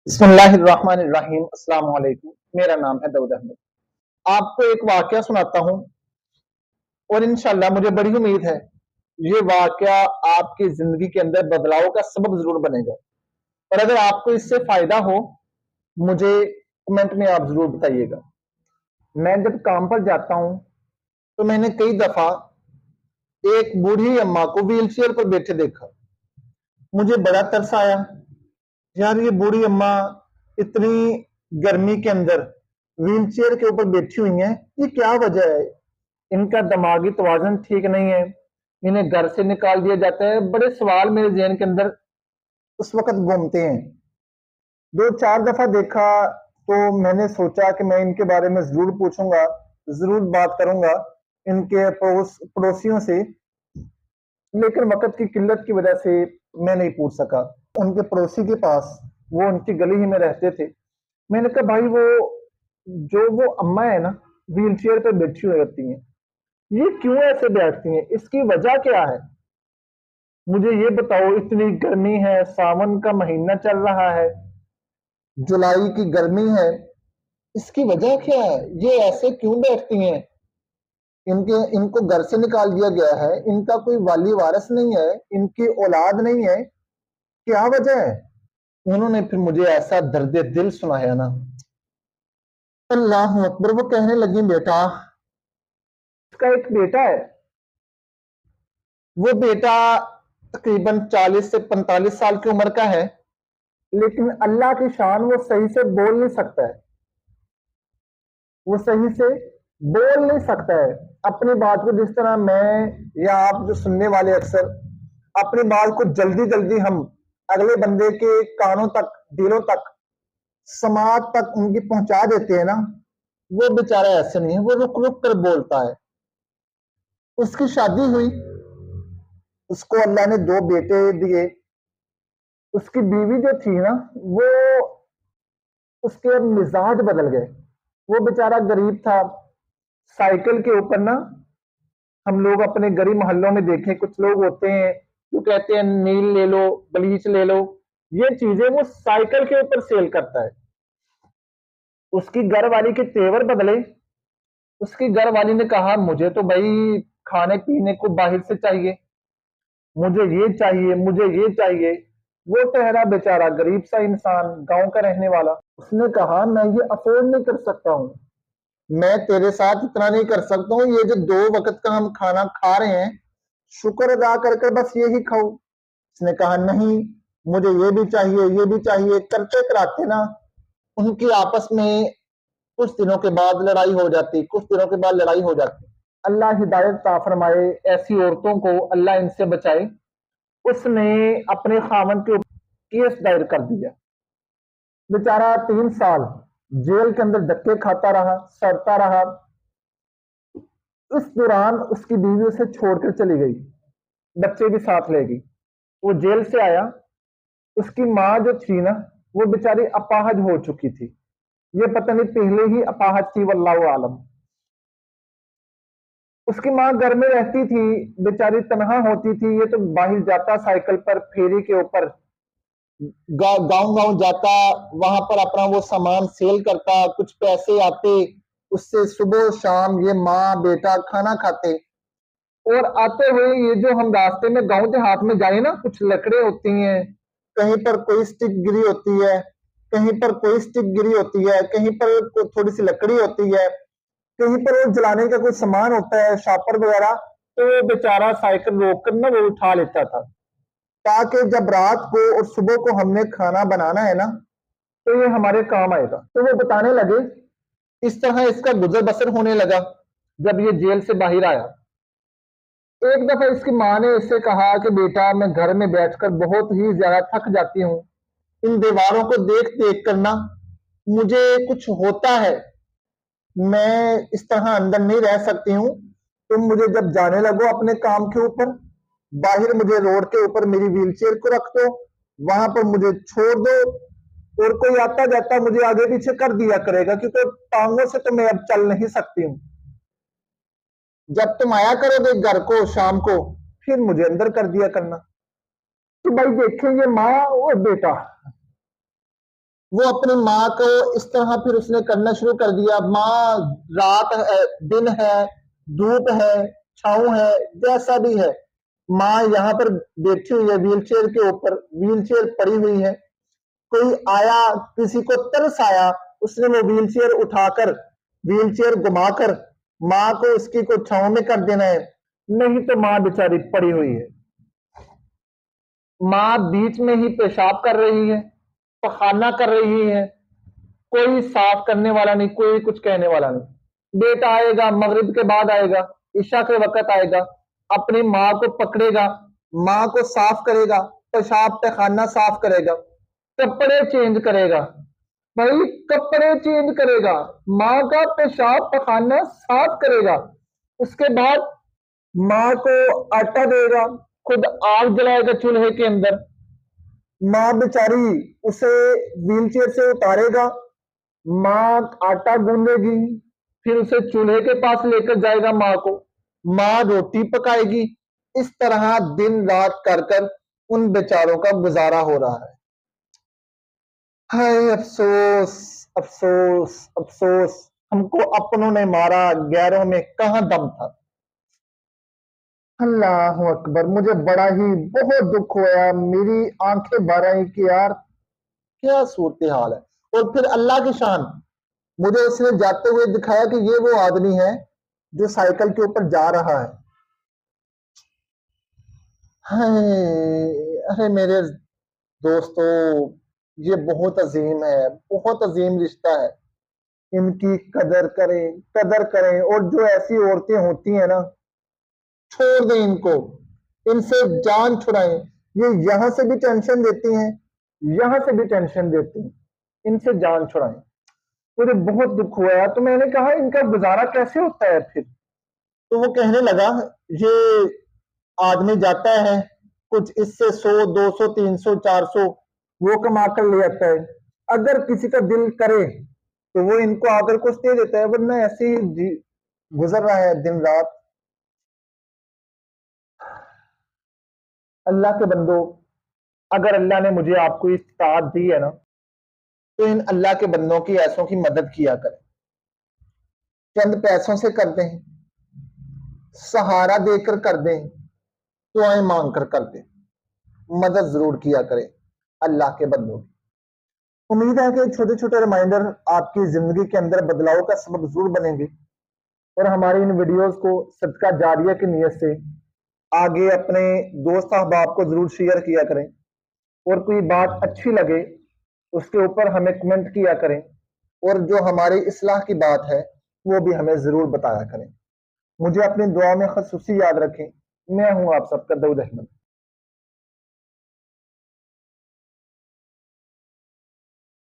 بسم اللہ الرحمن الرحیم۔ السلام علیکم، میرا نام ہے داؤد احمد۔ آپ کو ایک واقعہ سناتا ہوں اور انشاءاللہ مجھے بڑی امید ہے یہ واقعہ آپ کی زندگی کے اندر بدلاؤ کا سبب ضرور بنے گا، اور اگر آپ کو اس سے فائدہ ہو مجھے کمنٹ میں آپ ضرور بتائیے گا۔ میں جب کام پر جاتا ہوں تو میں نے کئی دفعہ ایک بوڑھی اماں کو ویل چیئر پر بیٹھے دیکھا۔ مجھے بڑا ترس آیا، یار یہ بوڑھی اماں اتنی گرمی کے اندر ویل چیئر کے اوپر بیٹھی ہوئی ہیں، یہ کیا وجہ ہے؟ ان کا دماغی توازن ٹھیک نہیں ہے، انہیں گھر سے نکال دیا جاتا ہے۔ بڑے سوال میرے ذہن کے اندر اس وقت گھومتے ہیں۔ دو چار دفعہ دیکھا تو میں نے سوچا کہ میں ان کے بارے میں ضرور پوچھوں گا، ضرور بات کروں گا ان کے پڑوسیوں سے، لیکن وقت کی قلت کی وجہ سے میں نہیں پوچھ سکا۔ ان کے پڑوسی کے پاس، وہ ان کی گلی ہی میں رہتے تھے، میں نے کہا بھائی وہ اماں ہے نا ویل چیئر پہ بیٹھی ہوئی رہتی ہیں، یہ کیوں ایسے بیٹھتی ہیں؟ اس کی وجہ کیا ہے؟ مجھے یہ بتاؤ، اتنی گرمی ہے، ساون کا مہینہ چل رہا ہے، جولائی کی گرمی ہے، اس کی وجہ کیا ہے؟ یہ ایسے کیوں بیٹھتی ہیں؟ ان کو گھر سے نکال دیا گیا ہے، ان کا کوئی والی وارث نہیں ہے، ان کی اولاد نہیں ہے، کیا وجہ ہے؟ انہوں نے پھر مجھے ایسا درد دل سنایا نا، اللہ اکبر۔ وہ کہنے لگی بیٹا، اس کا ایک بیٹا ہے، وہ بیٹا تقریباً 40 سے 45 سال کی عمر کا ہے، لیکن اللہ کی شان وہ صحیح سے بول نہیں سکتا ہے، وہ صحیح سے بول نہیں سکتا ہے اپنی بات کو، جس طرح میں یا آپ جو سننے والے اکثر اپنی بات کو جلدی جلدی ہم اگلے بندے کے کانوں تک، دلوں تک، سماعت تک ان کی پہنچا دیتے ہیں نا، وہ بیچارہ ایسے نہیں ہے، وہ رک رک کر بولتا ہے۔ اس کی شادی ہوئی، اس کو اللہ نے 2 بیٹے دیے۔ اس کی بیوی جو تھی نا، وہ اس کے مزاج بدل گئے، وہ بیچارہ غریب تھا۔ سائیکل کے اوپر نا، ہم لوگ اپنے گلی محلوں میں دیکھیں، کچھ لوگ ہوتے ہیں جو کہتے ہیں نیل لے لو، بلیچ لے لو، یہ چیزیں وہ سائیکل کے اوپر سیل کرتا ہے۔ اس کی گھر والی کے تیور بدلے، اس کی گھر والی نے کہا مجھے تو بھائی کھانے پینے کو باہر سے چاہیے، مجھے یہ چاہیے، مجھے یہ چاہیے۔ وہ ٹہرا بیچارہ غریب سا انسان، گاؤں کا رہنے والا، اس نے کہا میں یہ افورڈ نہیں کر سکتا ہوں، میں تیرے ساتھ اتنا نہیں کر سکتا ہوں، یہ جو 2 وقت کا ہم کھانا کھا رہے ہیں شکر ادا کر کے بس یہی کھاؤ۔ اس نے کہا نہیں، مجھے یہ بھی چاہیے، یہ بھی چاہیے، کرتے کراتے نا ان کی آپس میں کچھ دنوں کے بعد لڑائی ہو جاتی، کچھ دنوں کے بعد لڑائی ہو جاتی۔ اللہ ہدایت عطا فرمائے، ایسی عورتوں کو اللہ ان سے بچائے۔ اس نے اپنے خاوند کے اوپر کیس دائر کر دیا، بیچارہ 3 سال جیل کے اندر دھکے کھاتا رہا، سڑتا رہا۔ اس دوران اس کی بیوی اسے چھوڑ کر چلی گئی، بچے بھی ساتھ لے گئی۔ وہ جیل سے آیا، اس کی ماں جو تھی نا، وہ بیچاری اپاہج ہو چکی تھی، یہ پتہ نہیں پہلے ہی اپاہج تھی، واللہ عالم۔ اس کی ماں گھر میں رہتی تھی، بیچاری تنہا ہوتی تھی، یہ تو باہر جاتا سائیکل پر پھیری کے اوپر، گاؤں گاؤں جاتا، وہاں پر اپنا وہ سامان سیل کرتا، کچھ پیسے آتے اس سے، صبح شام یہ ماں بیٹا کھانا کھاتے۔ اور آتے ہوئے یہ جو ہم راستے میں گاؤں دیہات میں جائیں نا، کچھ لکڑیں ہوتی ہیں، کہیں پر کوئی سٹک گری ہوتی ہے، کہیں پر کوئی سٹک گری ہوتی ہے، کہیں پر تھوڑی سی لکڑی ہوتی ہے، کہیں پر وہ جلانے کا کوئی سامان ہوتا ہے، شاپر وغیرہ، تو وہ بیچارہ سائیکل روک کر نا وہ اٹھا لیتا تھا، تاکہ جب رات کو اور صبح کو ہم نے کھانا بنانا ہے نا تو یہ ہمارے کام آئے گا۔ تو وہ بتانے لگے، اس طرح اس کا گزر بسر ہونے لگا جب یہ جیل سے باہر آیا۔ ایک دفعہ اس کی ماں نے اس سے کہا کہ بیٹا میں گھر میں بیٹھ کر بہت ہی زیادہ تھک جاتی ہوں، ان دیواروں کو دیکھ دیکھ کر نا مجھے کچھ ہوتا ہے، میں اس طرح اندر نہیں رہ سکتی ہوں، تم مجھے جب جانے لگو اپنے کام کے اوپر، باہر مجھے روڈ کے اوپر میری ویل چیئر کو رکھ دو، وہاں پر مجھے چھوڑ دو، اور کوئی آتا جاتا مجھے آگے پیچھے کر دیا کرے گا، کیونکہ ٹانگوں سے تو میں اب چل نہیں سکتی ہوں۔ جب تم آیا کرو گے گھر کو شام کو، پھر مجھے اندر کر دیا کرنا۔ تو بھائی دیکھیں یہ ماں اور بیٹا، وہ اپنی ماں کو اس طرح پھر اس نے کرنا شروع کر دیا، ماں رات ہے، دن ہے، دھوپ ہے، چھاؤں ہے، جیسا بھی ہے، ماں یہاں پر بیٹھی ہوئی ہے ویل چیئر کے اوپر، ویل چیئر پڑی ہوئی ہے، کوئی آیا، کسی کو ترس آیا، اس نے وہ ویل چیئر اٹھا کر، ویل چیئر گھما کر ماں کو اس کی کو چھاؤں میں کر دینا ہے، نہیں تو ماں بیچاری پڑی ہوئی ہے، ماں بیچ میں ہی پیشاب کر رہی ہے، پخانہ کر رہی ہے، کوئی صاف کرنے والا نہیں، کوئی کچھ کہنے والا نہیں، بیٹا آئے گا مغرب کے بعد آئے گا، عشاء کے وقت آئے گا، اپنی ماں کو پکڑے گا، ماں کو صاف کرے گا، پیشاب پخانہ صاف کرے گا، کپڑے چینج کرے گا، بھائی کپڑے چینج کرے گا، ماں کا پیشاب پخانہ صاف کرے گا، اس کے بعد ماں کو آٹا دے گا، خود آگ جلائے گا چولہے کے اندر، ماں بیچاری اسے ویل چیئر سے اتارے گا، ماں آٹا گوندے گی، پھر اسے چولہے کے پاس لے کر جائے گا ماں کو، ماں روٹی پکائے گی، اس طرح دن رات کر کر ان بیچاروں کا گزارا ہو رہا ہے۔ ہائے افسوس افسوس افسوس، ہم کو اپنوں نے مارا، غیروں میں کہاں دم تھا۔ اللہ اکبر، مجھے بڑا ہی بہت دکھ ہوا، میری آنکھیں بھر آئی کہ یار کیا صورتحال ہے۔ اور پھر اللہ کی شان، مجھے اس نے جاتے ہوئے دکھایا کہ یہ وہ آدمی ہے جو سائیکل کے اوپر جا رہا ہے۔ ارے میرے دوستو، یہ بہت عظیم ہے، بہت عظیم رشتہ ہے، ان کی قدر کریں، قدر کریں، اور جو ایسی عورتیں ہوتی ہیں نا، چھوڑ دیں ان کو، ان سے جان چھڑائیں، یہ یہاں سے بھی ٹینشن دیتی ہیں، یہاں سے بھی ٹینشن دیتی ہیں، ان سے جان چھڑائیں۔ مجھے بہت دکھ ہوا، تو میں نے کہا ان کا گزارا کیسے ہوتا ہے پھر؟ تو وہ کہنے لگا یہ آدمی جاتا ہے کچھ اس سے 100 200 300 400 وہ کما کر لے آتا ہے، اگر کسی کا دل کرے تو وہ ان کو آ کر کچھ دے دیتا ہے، ورنہ ایسے ہی گزر رہا ہے دن رات۔ اللہ کے بندو، اگر اللہ نے مجھے آپ کو استطاعت دی ہے نا، تو ان اللہ کے بندوں کی ایسوں کی مدد کیا کریں، چند پیسوں سے کر دیں، سہارا دے کر کر دیں، دعائیں مانگ کر کر دیں، مدد ضرور کیا کریں اللہ کے بندوں کی۔ امید ہے کہ چھوٹے چھوٹے ریمائنڈر آپ کی زندگی کے اندر بدلاؤ کا سبب ضرور بنیں گے، اور ہماری ان ویڈیوز کو صدقہ جاریہ کی نیت سے آگے اپنے دوست احباب کو ضرور شیئر کیا کریں، اور کوئی بات اچھی لگے اس کے اوپر ہمیں کمنٹ کیا کریں، اور جو ہماری اصلاح کی بات ہے وہ بھی ہمیں ضرور بتایا کریں۔ مجھے اپنی دعا میں خصوصی یاد رکھیں۔ میں ہوں آپ سب کا داؤد احمد۔